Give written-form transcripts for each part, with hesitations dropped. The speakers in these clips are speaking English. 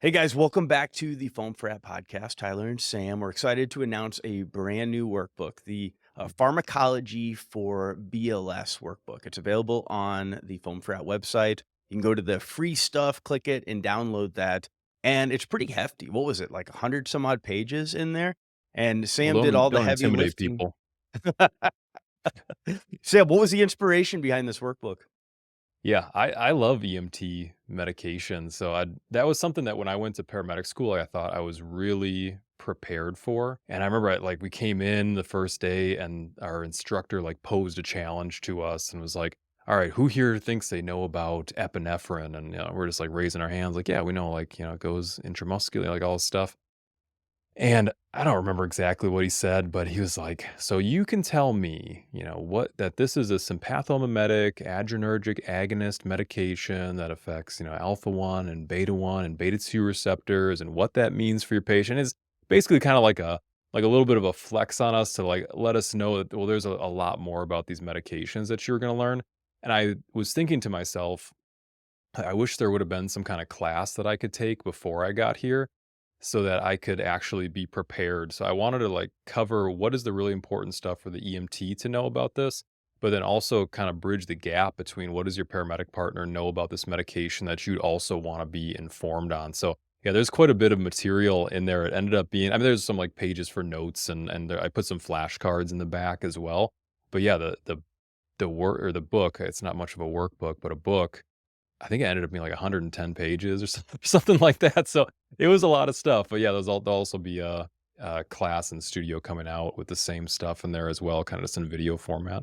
Hey guys, welcome back to the Foam Frat podcast. Tyler and Sam. We're excited to announce a brand new workbook, the Pharmacology for BLS workbook. It's available on the Foam Frat website. You can go to the free stuff, click it, and download that. And it's pretty hefty. What was it, like 100 some odd pages in there? And Well, Sam did all the don't heavy intimidate lifting. people. Sam, what was the inspiration behind this workbook? Yeah, I love EMT medication, so that was something that when I went to paramedic school, I thought I was really prepared for. And I remember we came in the first day and our instructor posed a challenge to us and was like, "All right, who here thinks they know about epinephrine?" And we're just raising our hands, like, "Yeah, we know, it goes intramuscular, all this stuff." And I don't remember exactly what he said, but he was like, "So you can tell me, what that this is a sympathomimetic adrenergic agonist medication that affects, alpha 1 and beta 2 receptors and what that means for your patient." Is basically kind of like a little bit of a flex on us to let us know that well there's a lot more about these medications that you're going to learn. And I was thinking to myself, I wish there would have been some kind of class that I could take before I got here so that I could actually be prepared. So I wanted to cover what is the really important stuff for the EMT to know about this, but then also kind of bridge the gap between what does your paramedic partner know about this medication that you'd also want to be informed on. So yeah, there's quite a bit of material in there. It ended up being, I mean, there's some pages for notes and I put some flashcards in the back as well. But yeah, the work or the book, it's not much of a workbook, but a book I think it ended up being 110 pages or something like that, so it was a lot of stuff, but yeah, there'll also be a class in studio coming out with the same stuff in there as well, kinda just in video format.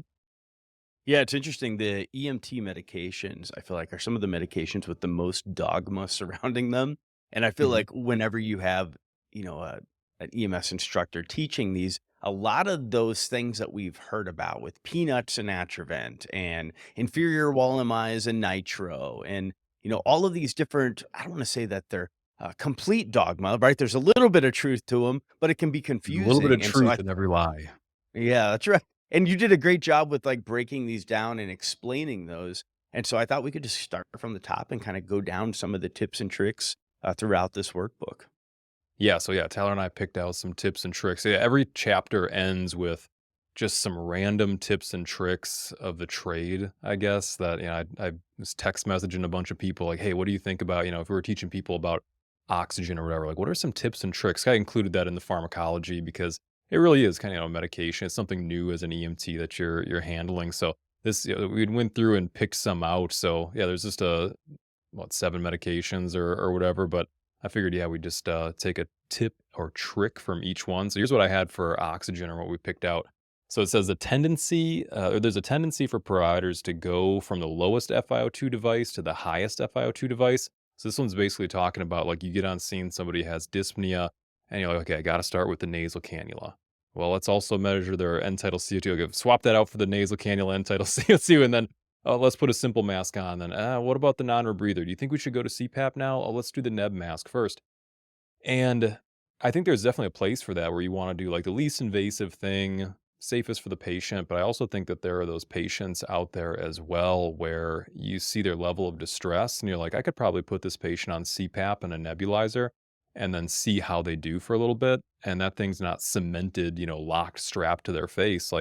Yeah, it's interesting. The EMT medications, I feel like, are some of the medications with the most dogma surrounding them. And I feel Mhm. like whenever you have, an EMS instructor teaching these, a lot of those things that we've heard about with peanuts and Atrovent and inferior wall MIs and nitro and, all of these different, I don't want to say that they're complete dogma, right? There's a little bit of truth to them, but it can be There's a little bit of confusing. And so I truth in every lie. yeah, that's right. And you did a great job with, breaking these down and explaining those, and so I thought we could just start from the top and kinda go down some of the tips and tricks, throughout this workbook. Yeah, so yeah, Tyler and I picked out some tips and tricks. Yeah, every chapter ends with just some random tips and tricks of the trade, I guess, that, I was text messaging a bunch of people like, "Hey, what do you think about, if we were teaching people about oxygen or whatever, what are some tips and tricks?" I included that in the pharmacology because it really is kind of, medication. It's something new as an EMT that you're handling. So this, we went through and picked some out. So yeah, there's just what, 7 medications or whatever, but I figured, yeah, we just take a tip or trick from each one. So here's what I had for oxygen or what we picked out. So it says there's a tendency for providers to go from the lowest FiO2 device to the highest FiO2 device. So this one's basically talking about you get on scene, somebody has dyspnea, and you're like, okay, I got to start with the nasal cannula. Well, let's also measure their end tidal CO2. Okay, swap that out for the nasal cannula end tidal CO2, and then let's put a simple mask on. Then, what about the non-rebreather? Do you think we should go to CPAP now? Oh, let's do the neb mask first. And I think there's definitely a place for that where you want to do the least invasive thing, safest for the patient. But I also think that there are those patients out there as well where you see their level of distress and you're like, I could probably put this patient on CPAP and a nebulizer and then see how they do for a little bit. And that thing's not cemented, locked, strapped to their face.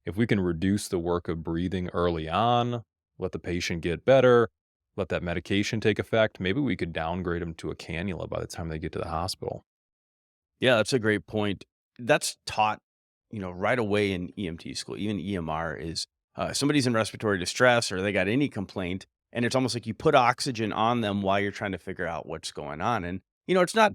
If we can reduce the work of breathing early on, let the patient get better, let that medication take effect, maybe we could downgrade them to a cannula by the time they get to the hospital. Yeah, that's a great point. That's taught, right away in EMT school, even EMR is, somebody's in respiratory distress or they got any complaint, and it's almost like you put oxygen on them while you're trying to figure out what's going on, and, it's not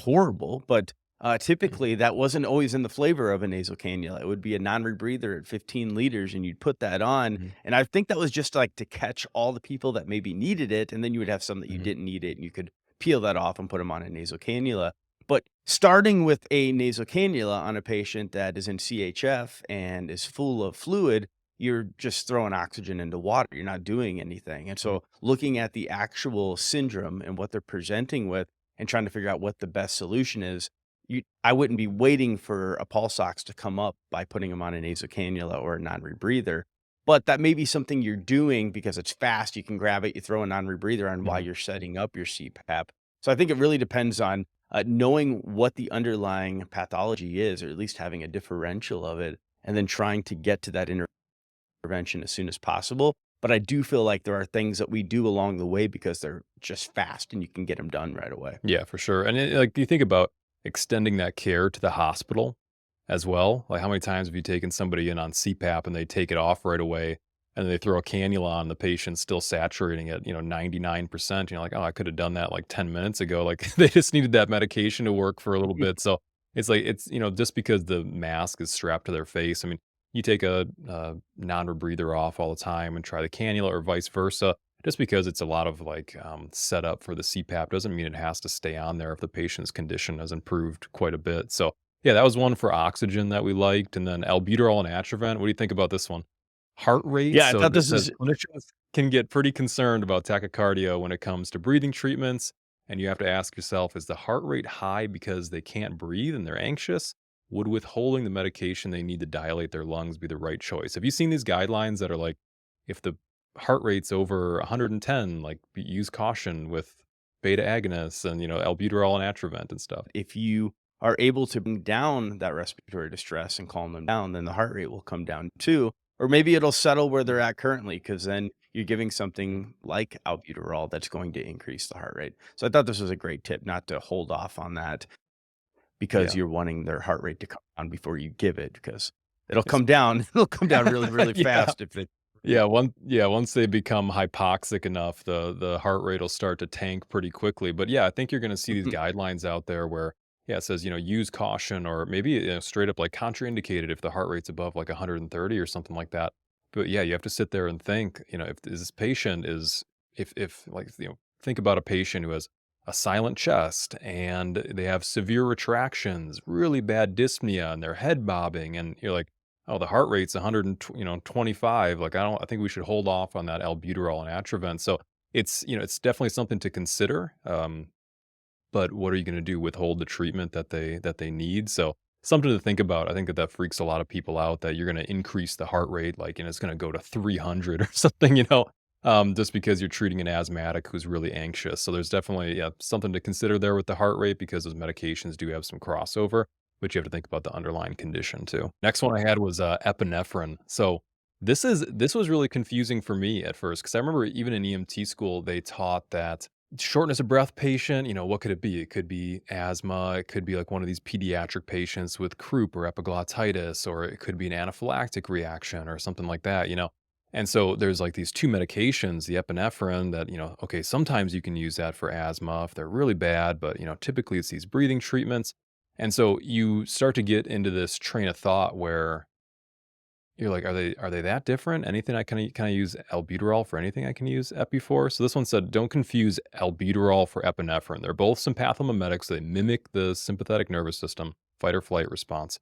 horrible, but, Mhm, typically, that wasn't always in the flavor of a nasal cannula. It would be a non-rebreather at 15 liters, and you'd put that on, mhm, and I think that was just, to catch all the people that maybe needed it, and then you would have some that you mhm, didn't need it, and you could peel that off and put them on a nasal cannula. But starting with a nasal cannula on a patient that is in CHF and is full of fluid, you're just throwing oxygen into water. You're not doing anything. And mhm, so looking at the actual syndrome and what they're presenting with and trying to figure out what the best solution is, I wouldn't be waiting for a pulse ox to come up by putting them on a nasal cannula or a non-rebreather. But that may be something you're doing because it's fast. You can grab it, you throw a non-rebreather on while mhm. you're setting up your CPAP. So I think it really depends on knowing what the underlying pathology is, or at least having a differential of it, and then trying to get to that intervention as soon as possible. But I do feel like there are things that we do along the way because they're just fast and you can get them done right away. Yeah, for sure. And like, do you think about extending that care to the hospital as well? Like, how many times have you taken somebody in on CPAP and they take it off right away, and they throw a cannula on the patient, still saturating at 99%? You're like, oh, I could have done that like 10 minutes ago. Like, they just needed that medication to work for a little bit. So it's like just because the mask is strapped to their face. I mean, you take a non-rebreather off all the time and try the cannula, or vice versa. Just because it's a lot of like setup for the CPAP doesn't mean it has to stay on there if the patient's condition has improved quite a bit. So yeah, that was one for oxygen that we liked, and then albuterol and atrovent. What do you think about this one? Heart rate. Yeah, I So thought it this says is clinicians can get pretty concerned about tachycardia when it comes to breathing treatments, and you have to ask yourself: is the heart rate high because they can't breathe and they're anxious? Would withholding the medication they need to dilate their lungs be the right choice? Have you seen these guidelines that are like, if the heart rate's over 110, like, use caution with beta agonists and, albuterol and atrovent and stuff? if you are able to bring down that respiratory distress and calm them down, then the heart rate will come down too. Or maybe it'll settle where they're at currently, because then you're giving something like albuterol that's going to increase the heart rate. So I thought this was a great tip not to hold off on that because Yeah. you're wanting their heart rate to come down before you give it, because it'll Yes. come down. It'll come down really, really Yeah. fast if they. Once they become hypoxic enough, the heart rate will start to tank pretty quickly. But yeah, I think you're gonna see these guidelines out there where, yeah, it says, use caution, or maybe, straight up like contraindicated if the heart rate's above like 130 or something like that. But yeah, you have to sit there and think, if this patient is, if like, think about a patient who has a silent chest and they have severe retractions, really bad dyspnea, and their head bobbing, and you're like, oh, the heart rate's 100 and 25. Like, I think we should hold off on that albuterol and atrovent. So it's definitely something to consider. But what are you going to do? Withhold the treatment that they need? So something to think about. I think that freaks a lot of people out, that you're going to increase the heart rate, like, and it's going to go to 300 or something, just because you're treating an asthmatic who's really anxious. So there's definitely, yeah, something to consider there with the heart rate, because those medications do have some crossover, but you have to think about the underlying condition too. Next one I had was epinephrine. So this was really confusing for me at first, because I remember even in EMT school they taught that shortness of breath patient, what could it be? It could be asthma. It could be like one of these pediatric patients with croup or epiglottitis, or it could be an anaphylactic reaction or something like that. And so there's like these two medications, the epinephrine that, okay, sometimes you can use that for asthma if they're really bad, but, typically it's these breathing treatments. And so you start to get into this train of thought where you're like, are they that different? Anything can I use albuterol for anything I can use epi for? So this one said, don't confuse albuterol for epinephrine. They're both sympathomimetics. They mimic the sympathetic nervous system, fight or flight response.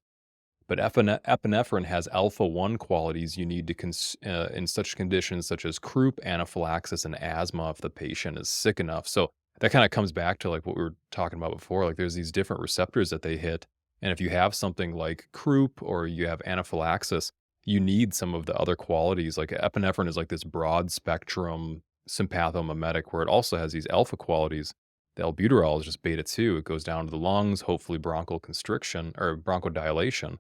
But epinephrine has alpha 1 qualities you need to in such conditions such as croup, anaphylaxis, and asthma if the patient is sick enough. So that kind of comes back to like what we were talking about before. Like, there's these different receptors that they hit. And if you have something like croup or you have anaphylaxis, you need some of the other qualities. Like, epinephrine is like this broad spectrum sympathomimetic where it also has these alpha qualities. The albuterol is just beta 2. It goes down to the lungs, hopefully bronchial constriction or bronchodilation.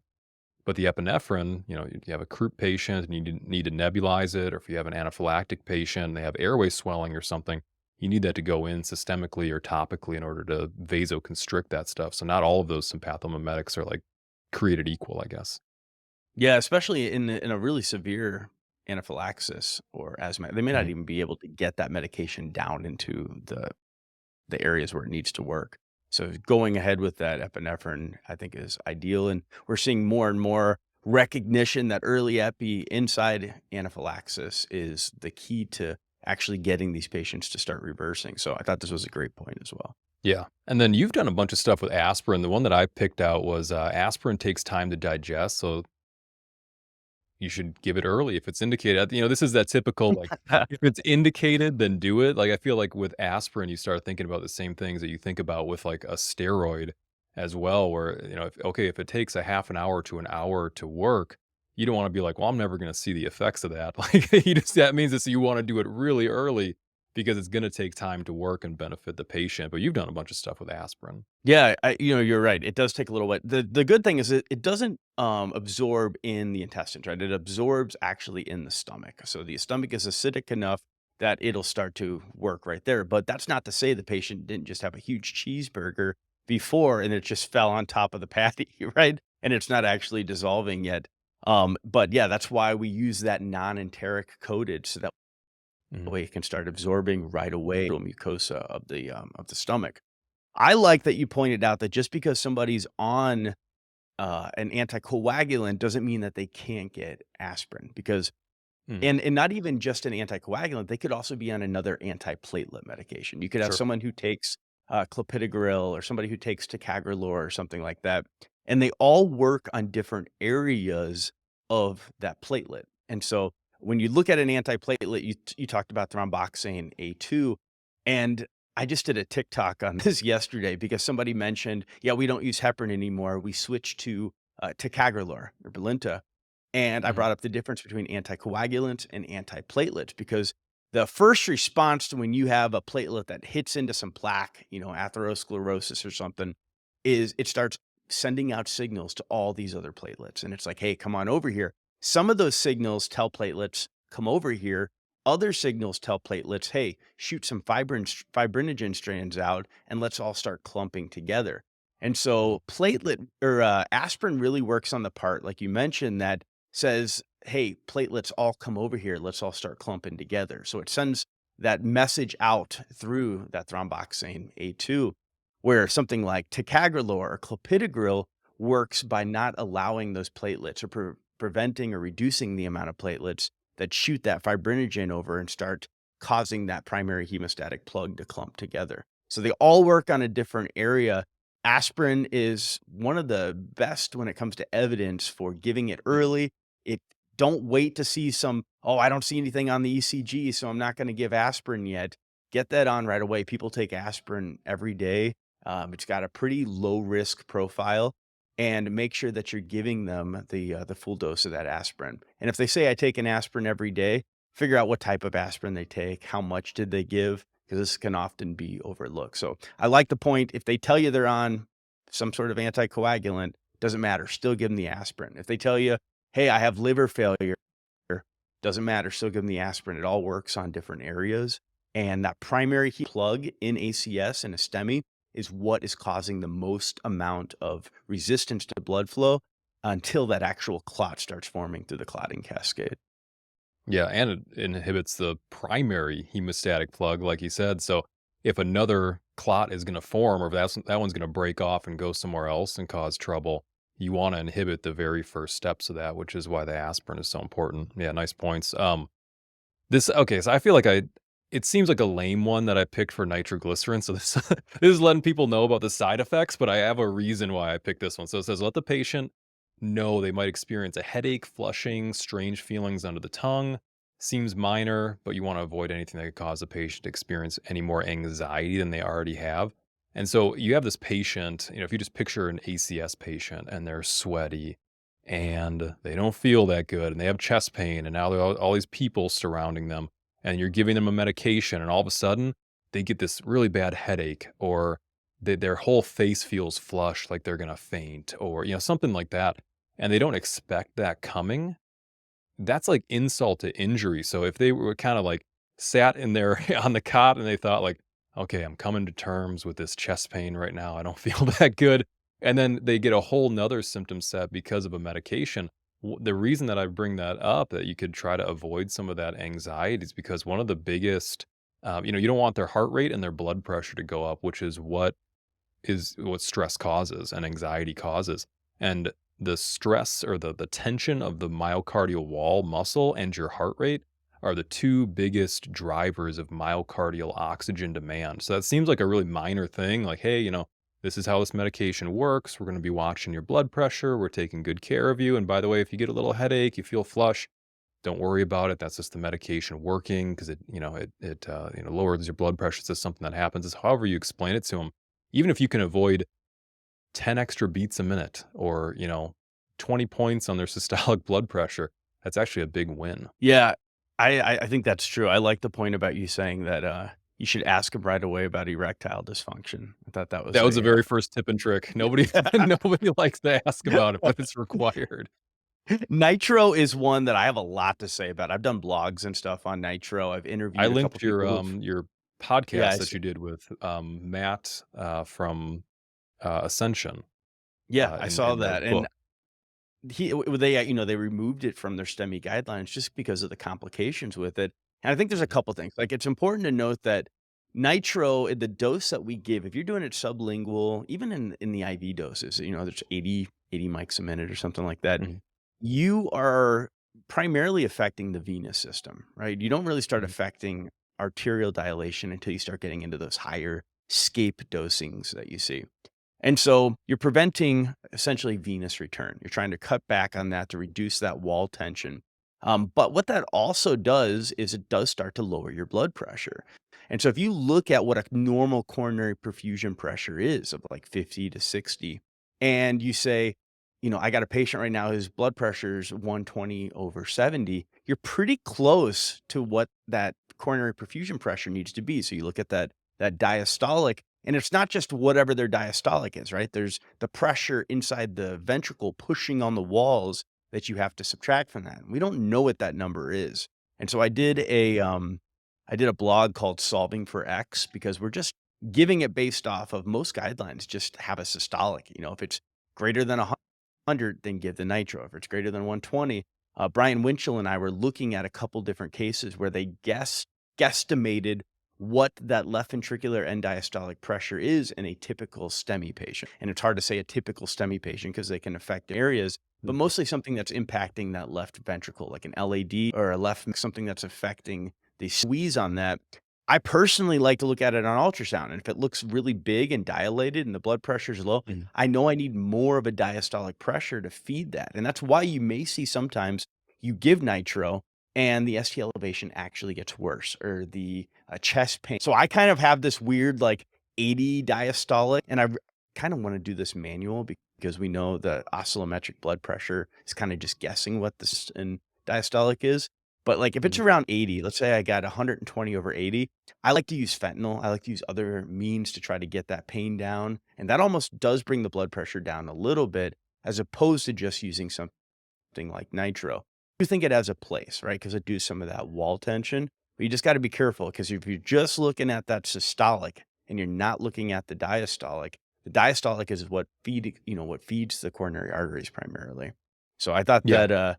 But the epinephrine, you have a croup patient and you need to nebulize it, or if you have an anaphylactic patient, they have airway swelling or something, you need that to go in systemically or topically in order to vasoconstrict that stuff. So not all of those sympathomimetics are like created equal, I guess. Yeah, especially in a really severe anaphylaxis or asthma, they may not Mhm. even be able to get that medication down into the areas where it needs to work. So going ahead with that epinephrine, I think, is ideal, and we're seeing more and more recognition that early epi inside anaphylaxis is the key to actually getting these patients to start reversing. So I thought this was a great point as well. Yeah. And then you've done a bunch of stuff with aspirin. The one that I picked out was aspirin takes time to digest. So you should give it early if it's indicated. This is that typical, like, if it's indicated, then do it. Like, I feel like with aspirin, you start thinking about the same things that you think about with like a steroid as well, where, if it takes a half an hour to an hour to work, you don't want to be like, well, I'm never going to see the effects of that. Like, that means that you want to do it really early because it's gonna take time to work and benefit the patient, but you've done a bunch of stuff with aspirin. Yeah, you're right. It does take a little bit. The good thing is it doesn't absorb in the intestines, right? It absorbs actually in the stomach. So the stomach is acidic enough that it'll start to work right there. But that's not to say the patient didn't just have a huge cheeseburger before and it just fell on top of the patty, right? And it's not actually dissolving yet. But yeah, that's why we use that non-enteric coated so that Mhm. way it can start absorbing right away the mucosa of the stomach. I like that you pointed out that just because somebody's on, an anticoagulant doesn't mean that they can't get aspirin because Mhm. and not even just an anticoagulant, they could also be on another antiplatelet medication. You could have Sure. someone who takes, clopidogrel or somebody who takes ticagrelor or something like that, and they all work on different areas of that platelet. And so when you look at an antiplatelet, you talked about thromboxane A2, and I just did a TikTok on this yesterday because somebody mentioned, "Yeah, we don't use heparin anymore. We switched to, ticagrelor or Brilinta." And I Mhm. brought up the difference between anticoagulants and antiplatelets because the first response to when you have a platelet that hits into some plaque, atherosclerosis or something, is it starts sending out signals to all these other platelets. And it's like, hey, come on over here. Some of those signals tell platelets, come over here. Other signals tell platelets, hey, shoot some fibrinogen strands out and let's all start clumping together. And Mhm. so platelet or aspirin really works on the part, like you mentioned, that says, "Hey, platelets all come over here. Let's all start clumping together." So it sends that message out through that thromboxane A2, where something like ticagrelor or clopidogrel works by not allowing those platelets or preventing or reducing the amount of platelets that shoot that fibrinogen over and start causing that primary hemostatic plug to clump together. So they all work on a different area. Aspirin is one of the best when it comes to evidence for giving it early. It Don't wait to see some, "Oh, I don't see anything on the ECG, so I'm not gonna give aspirin yet." Get that on right away. People take aspirin every day. It's got a pretty low risk profile, and make sure that you're giving them the full dose of that aspirin. And if they say, "I take an aspirin every day," figure out what type of aspirin they take, how much did they give, because this can often be overlooked. So, I like the point, if they tell you they're on some sort of anticoagulant, doesn't matter, still give them the aspirin. If they tell you, "Hey, I have liver failure," doesn't matter, still give them the aspirin. It all works on different areas, and that primary heat plug in ACS and a STEMI is what is causing the most amount of resistance to blood flow until that actual clot starts forming through the clotting cascade. Yeah, and it inhibits the primary hemostatic plug, like you said. So if another clot is going to form, or if that one's going to break off and go somewhere else and cause trouble, you want to inhibit the very first steps of that, which is why the aspirin is so important. Yeah, nice points. This okay, so I feel like it seems like a lame one that I picked for nitroglycerin. So this this is letting people know about the side effects, but I have a reason why I picked this one. So it says let the patient know they might experience a headache, flushing, strange feelings under the tongue. Seems minor, but you want to avoid anything that could cause the patient to experience any more anxiety than they already have. And so you have this patient, if you just picture an ACS patient and they're sweaty and they don't feel that good and they have chest pain and now there are all these people surrounding them and you're giving them a medication and all of a sudden they get this really bad headache or their whole face feels flushed like they're going to faint or something like that and they don't expect that coming. That's like insult to injury. So if they were kind of like sat in there on the cot and they thought like, okay, I'm coming to terms with this chest pain right now. I don't feel that good. And then they get a whole nother symptom set because of a medication. The reason that I bring that up, that you could try to avoid some of that anxiety, is because one of the biggest, you don't want their heart rate and their blood pressure to go up, which is what stress causes and anxiety causes. And the stress or the tension of the myocardial wall muscle and your heart rate are the two biggest drivers of myocardial oxygen demand. So that seems like a really minor thing. Like, hey, this is how this medication works. We're going to be watching your blood pressure. We're taking good care of you. And by the way, if you get a little headache, you feel flush, don't worry about it. That's just the medication working because it lowers your blood pressure. It's just something that happens. It's however you explain it to them. Even if you can avoid 10 extra beats a minute or, 20 points on their systolic blood pressure, that's actually a big win. Yeah. I think that's true. I like the point about you saying that, you should ask him right away about erectile dysfunction. I thought that was That was the a, very first tip and trick. Nobody nobody likes to ask about it, but it's required. Nitro is one that I have a lot to say about. I've done blogs and stuff on nitro. I've I interviewed a couple linked people who've your yeah, podcast I that see. you did with, Matt, from, Ascension, Yeah, I in saw the that, and book. they, they removed it from their STEMI guidelines just because of the complications with it, and I think there's a Mhm, couple things, like, it's important to note that nitro, the dose that we give, if you're doing it sublingual, even in the IV doses, there's 80 mics a minute or something like that, mhm, you are primarily affecting the venous system, right? You don't really start mhm, affecting arterial dilation until you start getting into those higher scape dosings that you see. And so you're preventing essentially venous return. You're trying to cut back on that to reduce that wall tension. But what that also does is it does start to lower your blood pressure. And so if you look at what a normal coronary perfusion pressure is of like 50 to 60, and you say, I got a patient right now whose blood pressure is 120 over 70, you're pretty close to what that coronary perfusion pressure needs to be. So you look at that diastolic, and it's not just whatever their diastolic is, right? There's the pressure inside the ventricle pushing on the walls that you have to subtract from that. We don't know what that number is. And so I did a blog called Solving for X because we're just giving it based off of most guidelines just have a systolic. If it's greater than 100, then give the nitro. If it's greater than 120, Brian Winchell and I were looking at a couple different cases where they guesstimated what that left ventricular end diastolic pressure is in a typical STEMI patient. And it's hard to say a typical STEMI patient because they can affect areas, but mhm. mostly something that's impacting that left ventricle, like an LAD or a left, something that's affecting the squeeze on that. I personally like to look at it on ultrasound. And if it looks really big and dilated and the blood pressure is low, Mhm. I know I need more of a diastolic pressure to feed that. And that's why you may see sometimes you give nitro and the ST elevation actually gets worse or the chest pain. So I kind of have this weird like 80 diastolic, and I kind of want to do this manual because we know the oscillometric blood pressure is kind of just guessing what this and diastolic is. But like if it's Mhm. around 80, let's say I got 120 over 80, I like to use fentanyl. I like to use other means to try to get that pain down. And that almost does bring the blood pressure down a little bit as opposed to just using something like nitro. I do think it has a place, right? Because it do some of that wall tension, but you just got to be careful because if you're just looking at that systolic and you're not looking at the diastolic is what feeds the coronary arteries primarily. So I thought Yeah. that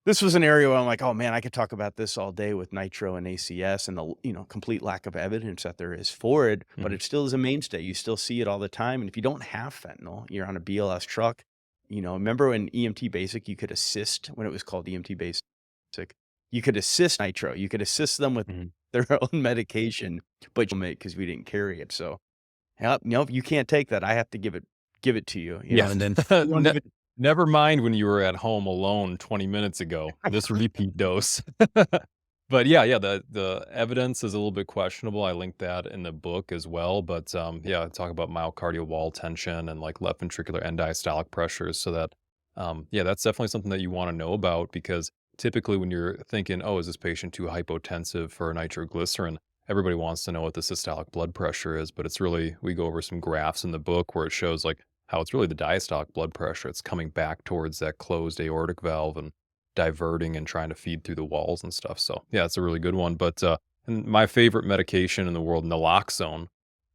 this was an area where I'm like, oh man, I could talk about this all day with nitro and ACS and the complete lack of evidence that there is for it, but Mhm. it still is a mainstay. You still see it all the time, and if you don't have fentanyl, you're on a BLS truck. Remember when EMT Basic, you could assist when it was called EMT Basic, you could assist nitro, you could assist them with Mhm. their own medication, but you make because we didn't carry it. So, yep, nope, you can't take that. I have to give it to you, Yeah. and then you don't Ne even never mind when you were at home alone 20 minutes ago, this repeat dose. But yeah, the evidence is a little bit questionable. I linked that in the book as well, but, yeah, talk about myocardial wall tension and, like, left ventricular end diastolic pressures so that, yeah, that's definitely something that you wanna know about because typically when you're thinking, "Oh, is this patient too hypotensive for nitroglycerin?" Everybody wants to know what the systolic blood pressure is, but it's really we go over some graphs in the book where it shows, like, how it's really the diastolic blood pressure. It's coming back towards that closed aortic valve and diverting and trying to feed through the walls and stuff. So yeah, it's a really good one. But and my favorite medication in the world, naloxone,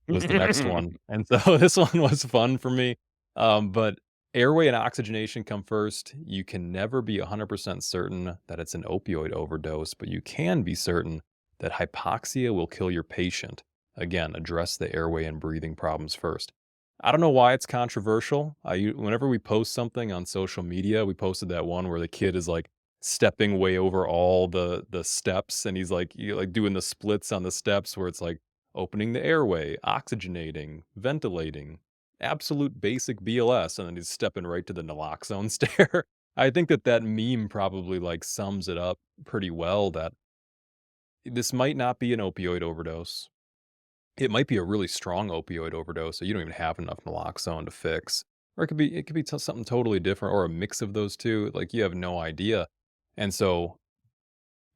was the next one. And so this one was fun for me. But airway and oxygenation come first. You can never be 100% certain that it's an opioid overdose, but you can be certain that hypoxia will kill your patient. Again, address the airway and breathing problems first. I don't know why it's controversial. Whenever we post something on social media, we posted that one where the kid is like stepping way over all the steps, and he's like doing the splits on the steps where it's like opening the airway, oxygenating, ventilating, absolute basic BLS, and then he's stepping right to the naloxone stare. I think that meme probably like sums it up pretty well. That this might not be an opioid overdose. It might be a really strong opioid overdose, so you don't even have enough naloxone to fix. Or it could be something totally different or a mix of those 2, like, you have no idea. And so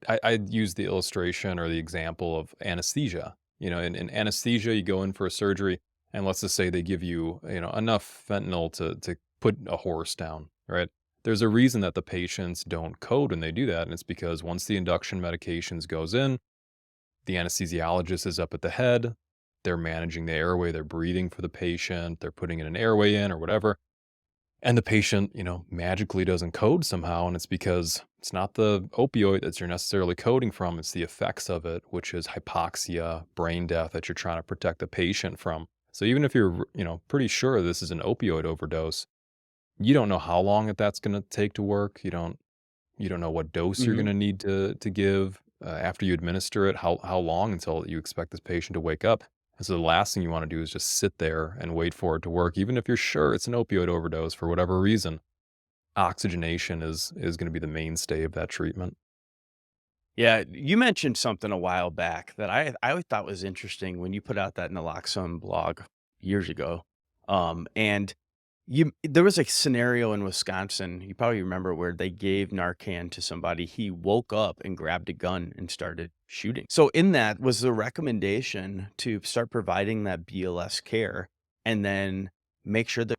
I use the illustration or the example of anesthesia. In anesthesia, you go in for a surgery, and let's just say they give you, enough fentanyl to put a horse down, right? There's a reason that the patients don't code when they do that, and it's because once the induction medications goes in, the anesthesiologist is up at the head. They're managing the airway, they're breathing for the patient, they're putting in an airway in or whatever. And the patient, magically doesn't code somehow. And it's because it's not the opioid that you're necessarily coding from. It's the effects of it, which is hypoxia, brain death that you're trying to protect the patient from. So even if you're, pretty sure this is an opioid overdose, you don't know how long that's going to take to work. You don't know what dose you're Mhm. gonna need to give, after you administer it, how long until you expect this patient to wake up, and so the last thing you wanna do is just sit there and wait for it to work, even if you're sure it's an opioid overdose for whatever reason. Oxygenation is gonna be the mainstay of that treatment. Yeah, you mentioned something a while back that I always thought was interesting when you put out that Naloxone blog years ago. And there was a scenario in Wisconsin, you probably remember, where they gave Narcan to somebody. He woke up and grabbed a gun and started shooting. So in that was the recommendation to start providing that BLS care and then make sure that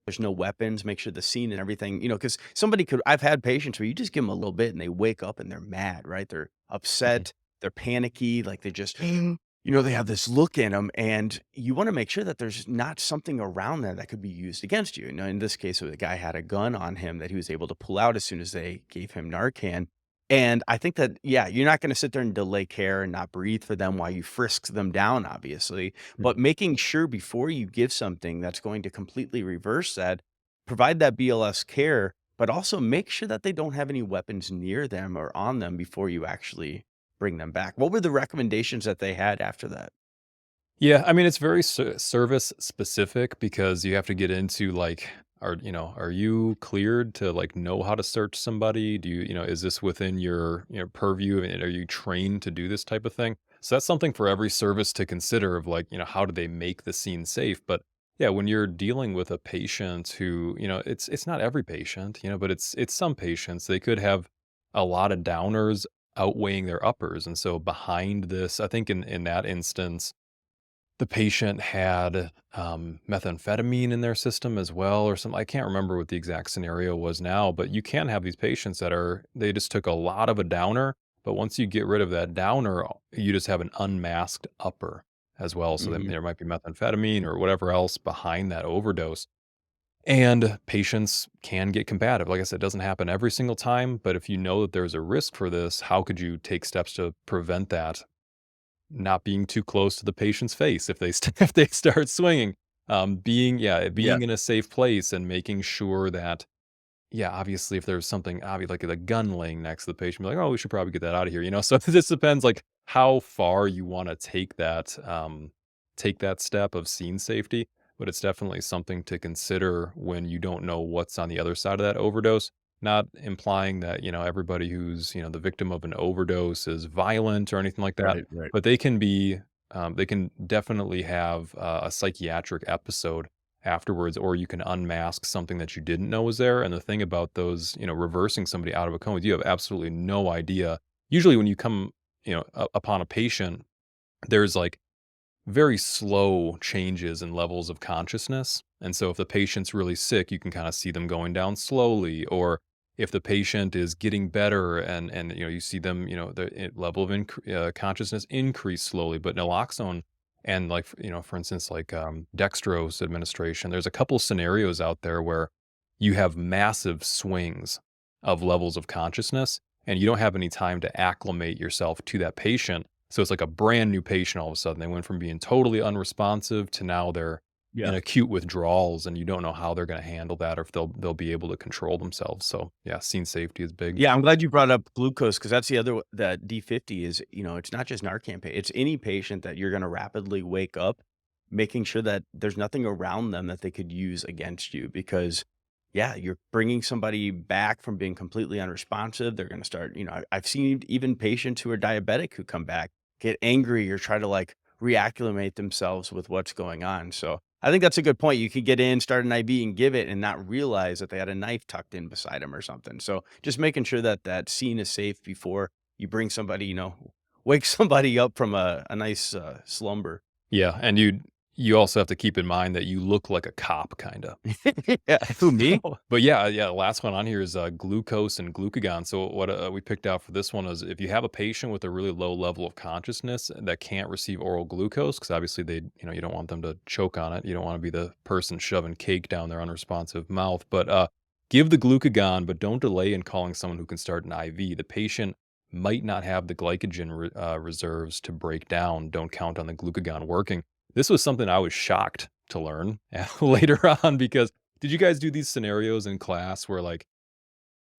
there's no weapons, make sure the scene and everything, because somebody could I've had patients where you just give them a little bit and they wake up and they're mad, right? They're Mhm, upset, they're panicky, like they just, they have this look in them, and you wanna make sure that there's not something around there that could be used against you. In this case, the guy had a gun on him that he was able to pull out as soon as they gave him Narcan, and I think that, yeah, you're not gonna sit there and delay care and not breathe for them while you frisk them down, obviously, but mhm. making sure before you give something that's going to completely reverse that, provide that BLS care, but also make sure that they don't have any weapons near them or on them before you actually bring them back. What were the recommendations that they had after that? Yeah, I mean, it's very service specific because you have to get into like, are you cleared to like know how to search somebody? Is this within your purview? And are you trained to do this type of thing? So that's something for every service to consider of like, how do they make the scene safe? But yeah, when you're dealing with a patient who, it's not every patient, but it's some patients. They could have a lot of downers outweighing their uppers. And so behind this, I think in that instance, the patient had, methamphetamine in their system as well or something. I can't remember what the exact scenario was now, but you can have these patients they just took a lot of a downer, but once you get rid of that downer, you just have an unmasked upper as well, so that Mhm. there might be methamphetamine or whatever else behind that overdose, and patients can get combative. Like I said, it doesn't happen every single time, but if you know that there's a risk for this, how could you take steps to prevent that? Not being too close to the patient's face if they if they start swinging. Yeah. Being in a safe place and making sure that, yeah, obviously, if there's something obvious, like a gun laying next to the patient, be like, "Oh, we should probably get that out of here," So this depends, like, how far you wanna take that step of scene safety, but it's definitely something to consider when you don't know what's on the other side of that overdose. Not implying that, everybody who's, the victim of an overdose is violent or anything like that, Right, right. but they can definitely have, a psychiatric episode afterwards, or you can unmask something that you didn't know was there. And the thing about those, reversing somebody out of a coma, you have absolutely no idea. Usually, when you come, upon a patient, there's like very slow changes in levels of consciousness. And so, if the patient's really sick, you can kind of see them going down slowly, or if the patient is getting better and you see them, the level of consciousness increase slowly. But naloxone and like for instance, like dextrose administration, there's a couple scenarios out there where you have massive swings of levels of consciousness, and you don't have any time to acclimate yourself to that patient, so it's like a brand new patient all of a sudden. They went from being totally unresponsive to now they're in Yeah. acute withdrawals, and you don't know how they're gonna handle that or if they'll be able to control themselves. So, yeah, scene safety is big. Yeah, I'm glad you brought up glucose because that's the other that D50 is, it's not just Narcan it's any patient that you're gonna rapidly wake up, making sure that there's nothing around them that they could use against you because, yeah, you're bringing somebody back from being completely unresponsive. They're gonna start, I've seen even patients who are diabetic who come back, get angry or try to, like, reacclimate themselves with what's going on, so I think that's a good point. You could get in, start an IV, and give it and not realize that they had a knife tucked in beside them or something. So just making sure that that scene is safe before. you bring somebody, wake somebody up from a nice slumber. Yeah, and you also have to keep in mind that you look like a cop kinda. Yeah, who me? But yeah, the last one on here is, glucose and glucagon. So what, we picked out for this one is if you have a patient with a really low level of consciousness that can't receive oral glucose, because obviously you don't want them to choke on it. You don't wanna be the person shoving cake down their unresponsive mouth, but, give the glucagon, but don't delay in calling someone who can start an IV. The patient might not have the glycogen reserves to break down. Don't count on the glucagon working. This was something I was shocked to learn later on because did you guys do these scenarios in class where, like,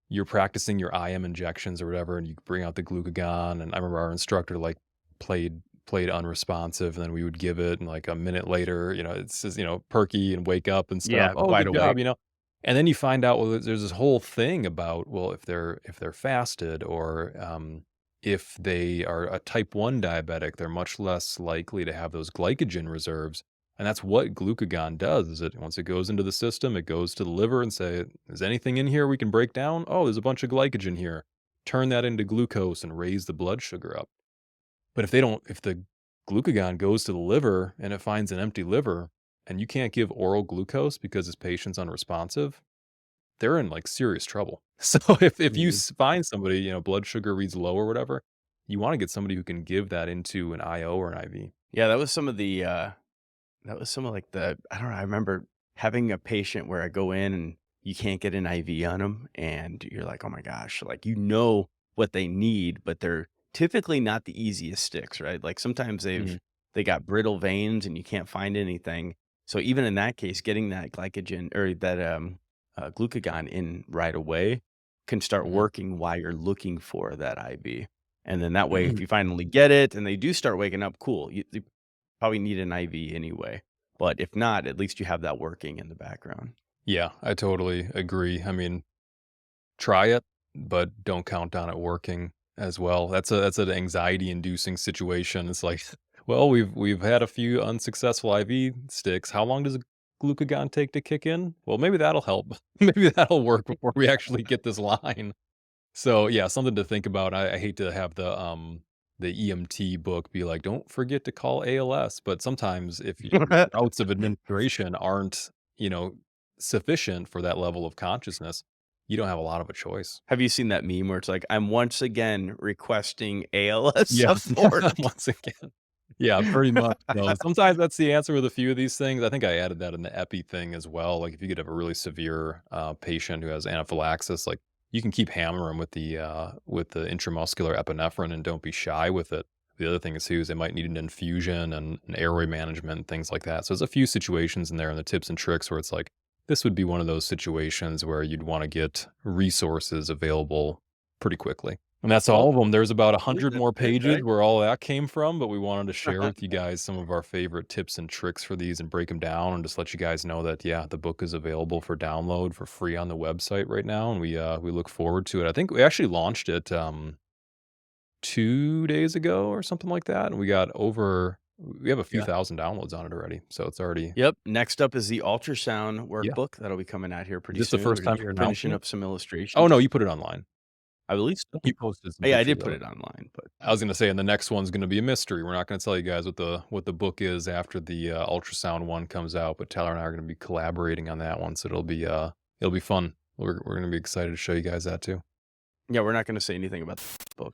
you're practicing your IM injections or whatever, and you bring out the glucagon, and I remember our instructor, like, played unresponsive, and then we would give it, and, like, a minute later, it says, "Perky and wake up," and stuff. Yeah, "Oh, wide good awake. job," And then you find out, well, there's this whole thing about, well, if they're fasted or, if they are a type 1 diabetic, they're much less likely to have those glycogen reserves. And that's what glucagon does, is it once it goes into the system, it goes to the liver and say, "Is anything in here we can break down? Oh, there's a bunch of glycogen here. Turn that into glucose and raise the blood sugar up." But if the glucagon goes to the liver and it finds an empty liver and you can't give oral glucose because this patient's unresponsive, they're in, like, serious trouble. So if you Mhm. find somebody, blood sugar reads low or whatever, you wanna get somebody who can give that into an IO or an IV. Yeah, that was some of the that was some of like the I don't know, I remember having a patient where I go in and you can't get an IV on them and you're like, "Oh my gosh," like what they need, but they're typically not the easiest sticks, right? Like sometimes Mhm, they got brittle veins and you can't find anything. So even in that case, getting that glycogen or that glucagon in right away can start mhm. working while you're looking for that IV. And then that way, if you finally get it and they do start waking up, cool. You probably need an IV anyway, but if not, at least you have that working in the background. Yeah, I totally agree. I mean, try it, but don't count on it working as well. That's an anxiety-inducing situation. It's like, well, we've had a few unsuccessful IV sticks. How long does a glucagon take to kick in? Well, maybe that'll help. Maybe that'll work before we actually get this line. So, yeah, something to think about. I hate to have the EMT book be like, "Don't forget to call ALS," but sometimes if your routes of administration aren't, you know, sufficient for that level of consciousness, you don't have a lot of a choice. Have you seen that meme where it's like, "I'm once again requesting ALS Yeah, support?" once again. Yeah, pretty much so. Sometimes that's the answer with a few of these things. I think I added that in the epi thing as well. Like, if you could have a really severe, patient who has anaphylaxis, like, you can keep hammering with the intramuscular epinephrine and don't be shy with it. The other thing is too is they might need an infusion and airway management and things like that. So there's a few situations in there in the tips and tricks where it's like, this would be one of those situations where you'd wanna get resources available pretty quickly. And that's all Well, of them. There's about I believe 100 that's more it, pages right? where all that came from, but we wanted to share with you guys some of our favorite tips and tricks for these and break them down and just let you guys know that, yeah, the book is available for download for free on the website right now, and we look forward to it. I think we actually launched it, 2 days ago or something like that, and we have a few Yeah. thousand downloads on it already, so it's already. Yep, next up is the ultrasound Yeah. workbook that'll be coming out here Is pretty this the soon. We're first time just you're announcing finishing it? up some Oh, no, illustrations. you put it online. I believe so. You posted some Yeah, I pictures did of put it. it online, but I was gonna say, and the next one's gonna be a mystery. We're not gonna tell you guys what the book is after the, ultrasound one comes out, but Tyler and I are gonna be collaborating on that one, so it'll be fun. We're gonna be excited to show you guys that too. yeah, we're not gonna say anything about the book.